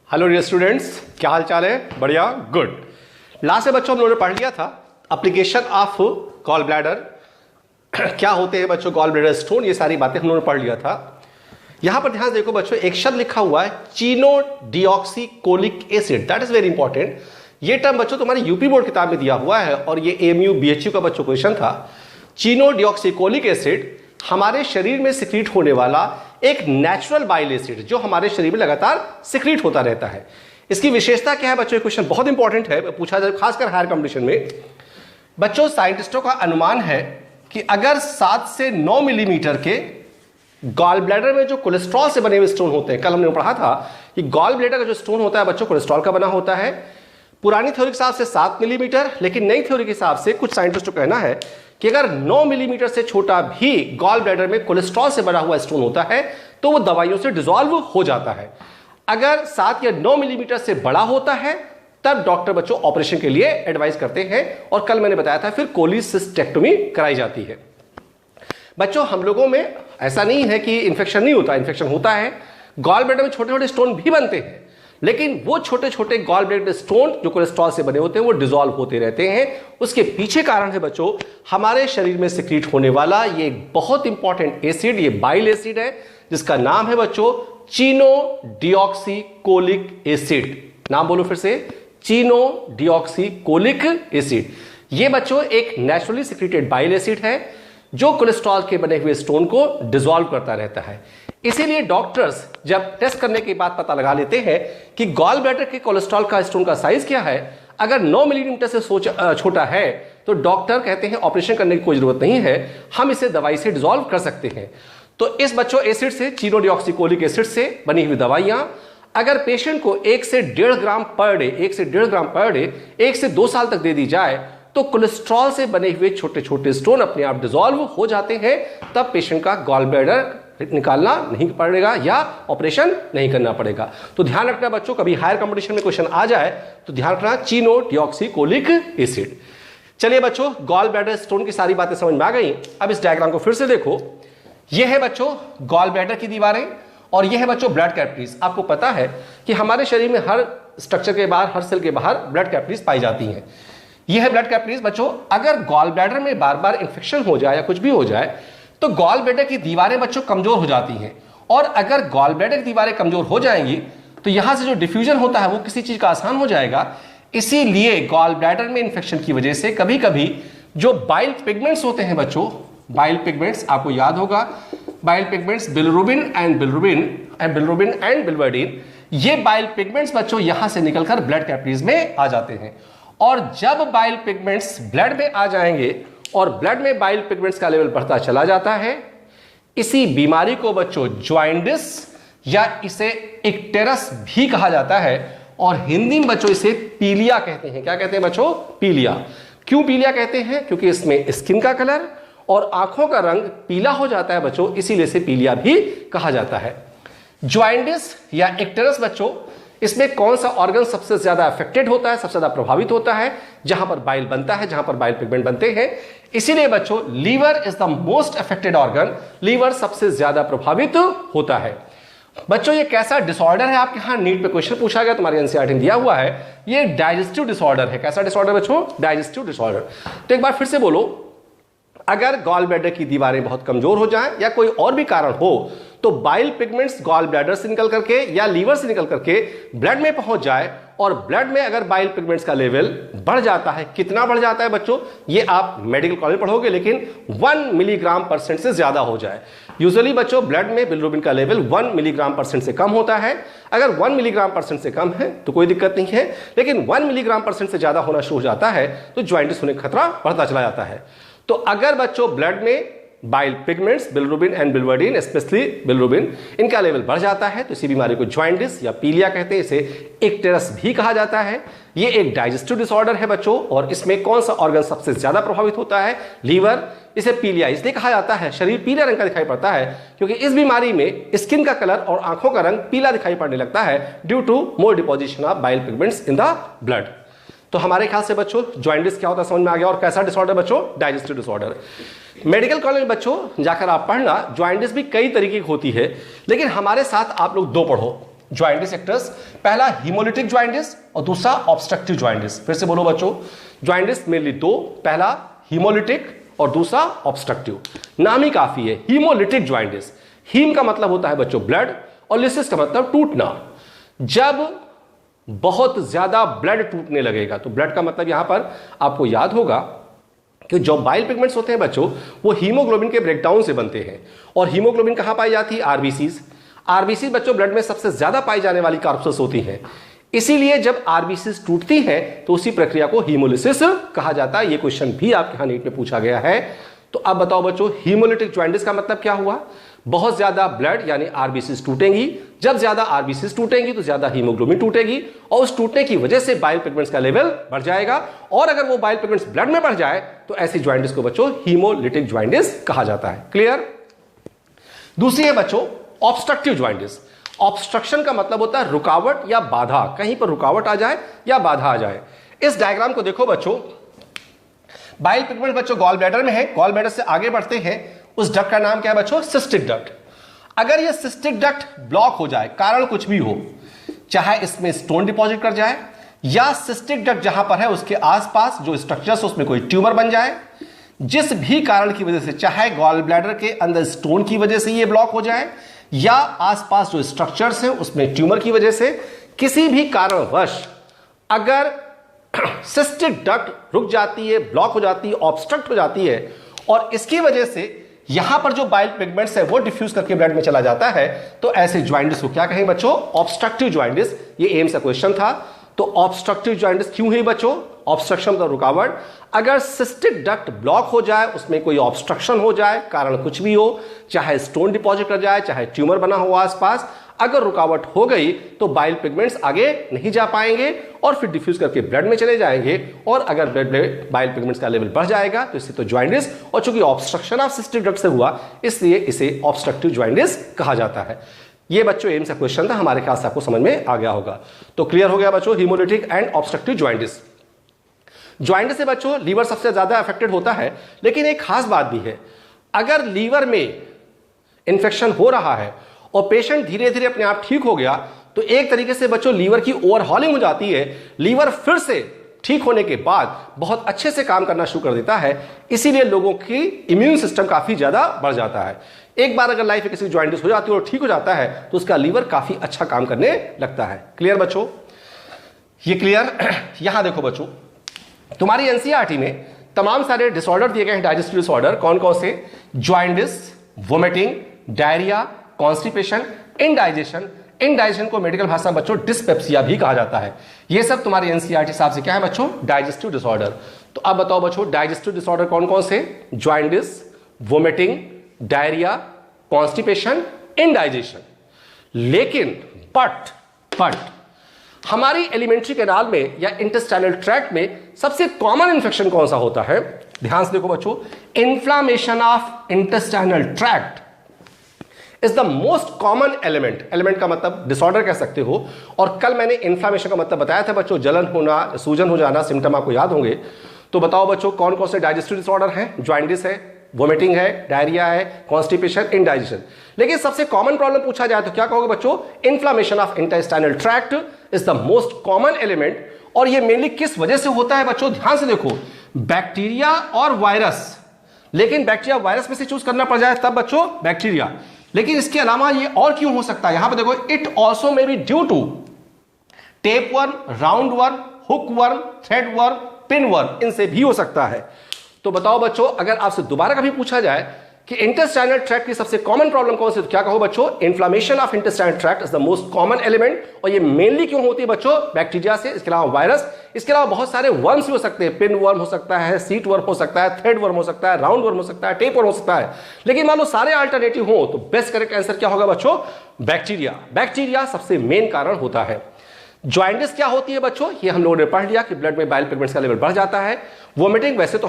Hello dear students, क्या हाल चाल है? बढ़िया, गुड। लास्ट में बच्चों हम लोगों ने पढ़ लिया था एप्लीकेशन ऑफ गॉल ब्लैडर, क्या होते हैं बच्चों गॉल ब्लैडर स्टोन, ये सारी बातें हम लोगों ने पढ़ लिया था। यहां पर ध्यान देखो बच्चों, एक शब्द लिखा हुआ है chenodeoxycholic acid, that is very important. ये टर्म बच्चों तुम्हारी यूपी बोर्ड किताब में दिया हुआ है और ये एएमयू बीएचयू का बच्चों क्वेश्चन था। चीनोडिऑक्सीकोलिक एसिड हमारे शरीर में सिक्रीट होने वाला एक नेचुरल बाइल एसिड जो हमारे शरीर में लगातार सिक्रीट होता रहता है। इसकी विशेषता क्या है बच्चों? क्वेश्चन बहुत इंपॉर्टेंट है, पूछा जाए खासकर हायर कंपटीशन में। बच्चों साइंटिस्टों का अनुमान है कि अगर 7 से 9 मिलीमीटर के गॉल ब्लैडर में जो कोलेस्ट्रॉल से बने हुए स्टोन होते हैं, कल हमने पढ़ा था कि गॉल ब्लैडर का जो स्टोन होता है बच्चों कोलेस्ट्रॉल का बना होता है। पुरानी थ्योरी के हिसाब से 7 मिलीमीटर, लेकिन नई थ्योरी के हिसाब से कुछ साइंटिस्टों का कहना है कि अगर 9 मिलीमीटर से छोटा भी गॉल ब्लैडर में कोलेस्ट्रॉल से बना हुआ स्टोन होता है तो वो दवाइयों से डिसॉल्व हो जाता है। अगर 7 या 9 मिलीमीटर से बड़ा होता है तब डॉक्टर बच्चों ऑपरेशन के लिए एडवाइस करते हैं और कल मैंने बताया था फिर कोलिसिस्टेक्टोमी कराई जाती है। बच्चों हम लोगों में ऐसा नहीं है कि इंफेक्शन नहीं होता, इंफेक्शन होता है। गॉल ब्लैडर में छोटे छोटे स्टोन भी बनते हैं, लेकिन वो छोटे छोटे गॉल ब्लैडर स्टोन जो कोलेस्ट्रॉल से बने होते हैं वो डिसॉल्व होते रहते हैं। उसके पीछे कारण है बच्चों हमारे शरीर में सिक्रीट होने वाला ये एक बहुत इंपॉर्टेंट एसिड, ये बाइल एसिड है जिसका नाम है बच्चों चीनोडिऑक्सीकोलिक एसिड। नाम बोलो फिर से, चीनोडिऑक्सीकोलिक एसिड। ये बच्चों एक नेचुरली सिक्रीटेड बाइल एसिड है जो कोलेस्ट्रॉल के बने हुए स्टोन को डिसॉल्व करता रहता है। इसीलिए डॉक्टर्स जब टेस्ट करने के बाद पता लगा लेते हैं कि गॉल ब्लैडर के कोलेस्ट्रॉल का स्टोन का साइज क्या है, अगर 9 मिलीमीटर से छोटा है तो डॉक्टर कहते हैं ऑपरेशन करने की कोई जरूरत नहीं है, हम इसे दवाई से डिसॉल्व कर सकते हैं। तो इस बच्चों एसिड से, चीनोडिऑक्सीकोलिक एसिड से बनी हुई दवाइयां अगर पेशेंट को 1 से 1.5 ग्राम पर डे, 1 से 2 साल तक दे दी जाए तो कोलेस्ट्रॉल से बने हुए छोटे छोटे स्टोन अपने आप डिसॉल्व हो जाते हैं। तब पेशेंट का गॉल ब्लैडर निकालना नहीं पड़ेगा या ऑपरेशन नहीं करना पड़ेगा। तो ध्यान रखना बच्चों, कभी हायर कंपटीशन में क्वेश्चन आ जाए तो ध्यान रखना चीनोडिऑक्सीकोलिक एसिड। चलिए बच्चों, गॉल ब्लैडर स्टोन की सारी बातें समझ में आ गई। अब इस डायग्राम को फिर से देखो। यह है बच्चों गॉल ब्लैडर की दीवारें और यह है बच्चों ब्लड कैपिलरीज। आपको पता है कि हमारे शरीर में हर स्ट्रक्चर के बाहर, हर सेल के बाहर ब्लड कैपिलरीज पाई जाती हैं। यह है ब्लड कैपिलरीज बच्चों। अगर गॉल ब्लैडर में बार बार इंफेक्शन हो जाए या कुछ भी हो जाए तो गॉल ब्लैडर की दीवारें बच्चों कमजोर हो जाती हैं, और अगर गॉल ब्लैडर की दीवारें कमजोर हो जाएंगी तो यहां से जो डिफ्यूजन होता है वो किसी चीज का आसान हो जाएगा। इसीलिए गॉल ब्लैडर में इंफेक्शन की वजह से कभी कभी जो बाइल पिगमेंट्स होते हैं बच्चों, बाइल पिगमेंट्स आपको याद होगा, बाइल पिगमेंट्स बिलिरुबिन एंड बिलिवर्डिन, ये बाइल पिगमेंट्स बच्चों यहां से निकलकर ब्लड कैपिलरीज में आ जाते हैं। और जब बाइल पिगमेंट्स ब्लड में आ जाएंगे और ब्लड में बाइल पिगमेंट्स का लेवल बढ़ता चला जाता है, इसी बीमारी को बच्चों जॉइंडिस या इसे इक्टेरस भी कहा जाता है और हिंदी में बच्चों इसे पीलिया कहते हैं। क्या कहते हैं बच्चों? पीलिया। क्यों पीलिया कहते हैं? क्योंकि इसमें स्किन का कलर और आंखों का रंग पीला हो जाता है बच्चों, इसीलिए इसे पीलिया भी कहा जाता है। जॉइंडिस या इक्टेरस बच्चों, इसमें कौन सा ऑर्गन सबसे ज्यादा अफेक्टेड होता है, सबसे ज्यादा प्रभावित होता है? जहां पर बाइल बनता है, जहां पर बाइल पिगमेंट बनते हैं। इसीलिए बच्चों liver is the most affected organ, liver सबसे ज्यादा प्रभावित होता है। बच्चों ये कैसा डिसऑर्डर है? आपके यहां नीट पे क्वेश्चन पूछा गया, तुम्हारे एनसीईआरटी में दिया हुआ है, ये डाइजेस्टिव डिसऑर्डर है। कैसा डिसऑर्डर बच्चों? Digestive disorder. तो एक बार फिर से बोलो, अगर गॉल ब्लैडर की दीवारें बहुत कमजोर हो जाएं या कोई और भी कारण हो तो बाइल पिगमेंट्स गॉल ब्लैडर से निकल करके या लीवर से निकल करके ब्लड में पहुंच जाए और ब्लड में अगर बाइल पिगमेंट्स का लेवल बढ़ जाता है, कितना बढ़ जाता है बच्चों? ये आप मेडिकल कॉलेज पढ़ोगे, लेकिन 1 मिलीग्राम परसेंट से ज्यादा हो जाए। यूजुअली बच्चों ब्लड में बिलिरुबिन का लेवल 1 मिलीग्राम परसेंट से कम होता है। अगर 1 मिलीग्राम परसेंट से कम है तो कोई दिक्कत नहीं है, लेकिन 1 मिलीग्राम परसेंट से ज्यादा होना शुरू हो जाता है तो जॉइंटिस होने का खतरा बढ़ता चला जाता है। तो अगर बच्चों ब्लड में bile pigments bilirubin and बिलिवर्डिन, specially bilirubin, इनका लेवल बढ़ जाता है तो इसी बीमारी को जॉइंटिस या पीलिया कहते हैं, इसे इक्टेरस भी कहा जाता है। ये एक डाइजेस्टिव डिसऑर्डर है बच्चों और इसमें कौन सा ऑर्गन सबसे ज्यादा प्रभावित होता है? लीवर। इसे पीलिया इसलिए कहा जाता है, शरीर पीले रंग का दिखाई पड़ता है क्योंकि इस बीमारी में स्किन का कलर और आंखों का रंग पीला दिखाई पड़ने लगता है due to more deposition of bile pigments in the blood. तो हमारे ख्याल से बच्चों जॉइंटिस क्या होता है समझ में आ गया। और कैसा डिसऑर्डर बच्चों? Digestive disorder. मेडिकल कॉलेज में बच्चों जाकर आप पढ़ना, जॉइंटिस भी कई तरीके की होती है, लेकिन हमारे साथ आप लोग 2 पढ़ो। ज्वाइंटिस एक्टर्स, पहला हीमोलिटिक ज्वाइंटिस और दूसरा ऑब्स्ट्रक्टिव ज्वाइंटिस। फिर से बोलो बच्चों, ज्वाइंटिस मेनली दो, पहला हीमोलिटिक और दूसरा ऑब्स्ट्रक्टिव। नाम ही काफी है, हीमोलिटिक ज्वाइंटिस। हीम का मतलब होता है बच्चों ब्लड और लिसिस का मतलब टूटना। जब बहुत ज्यादा ब्लड टूटने लगेगा, तो ब्लड का मतलब यहां पर आपको याद होगा कि जो बाइल पिगमेंट्स होते हैं बच्चों, वो हीमोग्लोबिन के ब्रेकडाउन से बनते हैं। और हीमोग्लोबिन कहां पाई जाती है? आरबीसीज। आरबीसी बच्चों ब्लड में सबसे ज्यादा पाई जाने वाली कार्बोसेल्स होती हैं। इसीलिए जब आरबीसीज टूटती हैं तो उसी प्रक्रिया को हीमोलिसिस कहा जाता है। ये क्वेश्चन भी आपके यहां नीट में पूछा गया है। तो अब बताओ बच्चों, हीमोलिटिक ज्वाइंटिस का मतलब क्या हुआ? बहुत ज्यादा ब्लड यानी आरबीसीज टूटेंगी। जब ज्यादा आरबीसीज टूटेंगी तो ज्यादा हीमोग्लोबिन टूटेगी और उस टूटने की वजह से बाइल पिगमेंट्स का लेवल बढ़ जाएगा। और अगर वो बाइल पिगमेंट्स ब्लड में बढ़ जाए तो ऐसी ज्वाइंटिस को बच्चों हीमोलिटिक ज्वाइंटिस कहा जाता है। क्लियर? दूसरी है बच्चों ऑब्स्ट्रक्टिव ज्वाइंटिस। ऑब्स्ट्रक्शन का मतलब होता है रुकावट या बाधा, कहीं पर रुकावट आ जाए या बाधा आ जाए। इस डायग्राम को देखो बच्चों, बाइल पिगमेंट बच्चों गॉल ब्लैडर में है, गॉल ब्लैडर से आगे बढ़ते हैं। उस डक्ट का नाम क्या है बच्चों? Cystic duct. अगर यह सिस्टिक डक्ट ब्लॉक हो जाए, कारण कुछ भी हो, चाहे इसमें स्टोन डिपॉजिट कर जाए या सिस्टिक डक्ट जहां पर है उसके आसपास जो स्ट्रक्चर्स उसमें कोई ट्यूमर बन जाए, जिस भी कारण की वजह से, चाहे गॉल ब्लैडर के अंदर स्टोन की वजह से यह ब्लॉक हो जाए या आसपास जो स्ट्रक्चर्स है उसमें ट्यूमर की वजह से, किसी भी कारणवश अगर सिस्टिक डक्ट रुक जाती है, ब्लॉक हो जाती है, ऑब्स्ट्रक्ट हो जाती है और इसकी वजह से यहां पर जो बाइल पिगमेंट्स है वो डिफ्यूज करके ब्लड में चला जाता है, तो ऐसे ज्वाइंटिस को क्या कहें बच्चों? ऑब्स्ट्रक्टिव ज्वाइंटिस। ये एम्स का क्वेश्चन था। तो ऑब्स्ट्रक्टिव ज्वाइंटिस क्यों है बच्चों? ऑब्स्ट्रक्शन मतलब रुकावट। अगर सिस्टिक डक्ट ब्लॉक हो जाए, उसमें कोई ऑब्स्ट्रक्शन हो जाए, कारण कुछ भी हो, चाहे स्टोन डिपॉजिट कर जाए, चाहे ट्यूमर बना हो आसपास, अगर रुकावट हो गई तो बाइल पिगमेंट्स आगे नहीं जा पाएंगे और फिर डिफ्यूज करके ब्लड में चले जाएंगे। और अगर ब्लड में बाइल पिगमेंट्स का लेवल बढ़ जाएगा तो इससे तो ज्वाइंटिस, और चूंकि ऑब्स्ट्रक्शन ऑफ सिस्टिक डक्ट से हुआ इसलिए इसे ऑब्स्ट्रक्टिव ज्वाइंटिस कहा जाता है। ये बच्चों एम्स का क्वेश्चन था, हमारे ख्याल से आपको समझ में आ गया होगा। तो क्लियर हो गया बच्चों हीमोलिटिक एंड ऑब्स्ट्रक्टिव ज्वाइंटिस। ज्वाइंटिस से बच्चों लीवर सबसे ज्यादा अफेक्टेड होता है, लेकिन एक खास बात भी है, अगर लीवर में इंफेक्शन हो रहा है और पेशेंट धीरे धीरे अपने आप ठीक हो गया तो एक तरीके से बच्चों लीवर की ओवरहॉलिंग हो जाती है। लीवर फिर से ठीक होने के बाद बहुत अच्छे से काम करना शुरू कर देता है। इसीलिए लोगों की इम्यून सिस्टम काफी ज्यादा बढ़ जाता है। एक बार अगर लाइफ में किसी ज्वाइंटिस हो जाती है और ठीक हो जाता है तो उसका लीवर काफी अच्छा काम करने लगता है। क्लियर बच्चों? ये क्लियर? यहां देखो बच्चों, तुम्हारी एनसीईआरटी में तमाम सारे डिसऑर्डर दिए गए हैं, डाइजेस्टिव डिसऑर्डर। कौन कौन से? Jaundice, vomiting, diarrhoea, constipation, indigestion. Indigestion को मेडिकल भाषा में बच्चों डिस्पेप्सिया भी कहा जाता है। ये सब तुम्हारी एनसीईआरटी हिसाब से क्या है बच्चों? Digestive disorder. तो अब बताओ बच्चों डाइजेस्टिव डिसऑर्डर कौन कौन से? Jaundice, vomiting, diarrhoea, constipation, indigestion. लेकिन बट हमारी एलिमेंट्री कैनाल में या इंटेस्टाइनल ट्रैक्ट में सबसे कॉमन इंफेक्शन कौन सा होता है? ध्यान से देखो बच्चों, inflammation of intestinal tract is the most common element. Element का मतलब डिसऑर्डर कह सकते हो। और कल मैंने इन्फ्लामेशन का मतलब बताया था बच्चों, जलन होना, सूजन हो जाना, सिम्टम आपको याद होंगे। तो बताओ बच्चों कौन कौन से डाइजेस्टिव डिसऑर्डर हैं? ज्वाइंटिस है, वोमिटिंग है, डायरिया है, कॉन्स्टिपेशन, इंडाइजेशन। लेकिन सबसे कॉमन प्रॉब्लम पूछा जाए तो क्या कहोगे बच्चों? Inflammation of intestinal tract is the most common element. और ये मेनली किस वजह से होता है बच्चों? ध्यान से देखो, बैक्टीरिया और वायरस। लेकिन बैक्टीरिया वायरस में से चूज करना पड़ जाए तब बच्चों बैक्टीरिया। लेकिन इसके अलावा ये और क्यों हो सकता है? यहां पर देखो, it also may be due to tapeworm, roundworm, hookworm, threadworm, pinworm, इनसे भी हो सकता है। तो बताओ बच्चों, अगर आपसे दोबारा कभी पूछा जाए कि इंटेस्टाइनल ट्रैक्ट की सबसे कॉमन प्रॉब्लम कौन सी, तो क्या कहो बच्चों? Inflammation of intestinal tract is the most common element. और ये मेनली क्यों होती है बच्चों? बैक्टीरिया से, इसके अलावा वायरस, इसके अलावा बहुत सारे वर्म्स भी हो सकते हैं। पिन वर्म हो सकता है, सीट वर्म हो सकता है, थ्रेड वर्म हो सकता है, राउंड वर्म हो सकता है, टेप वर्म हो सकता है। लेकिन मान लो सारे अल्टरनेटिव हो तो बेस्ट करेक्ट आंसर क्या होगा बच्चों? बैक्टीरिया। बैक्टीरिया सबसे मेन कारण होता है। ज्वाइंटिस क्या होती है बच्चों? ये हम लोगों ने पढ़ लिया कि ब्लड में बाइल पिगमेंट्स का लेवल बढ़ जाता है। वोमिटिंग वैसे तो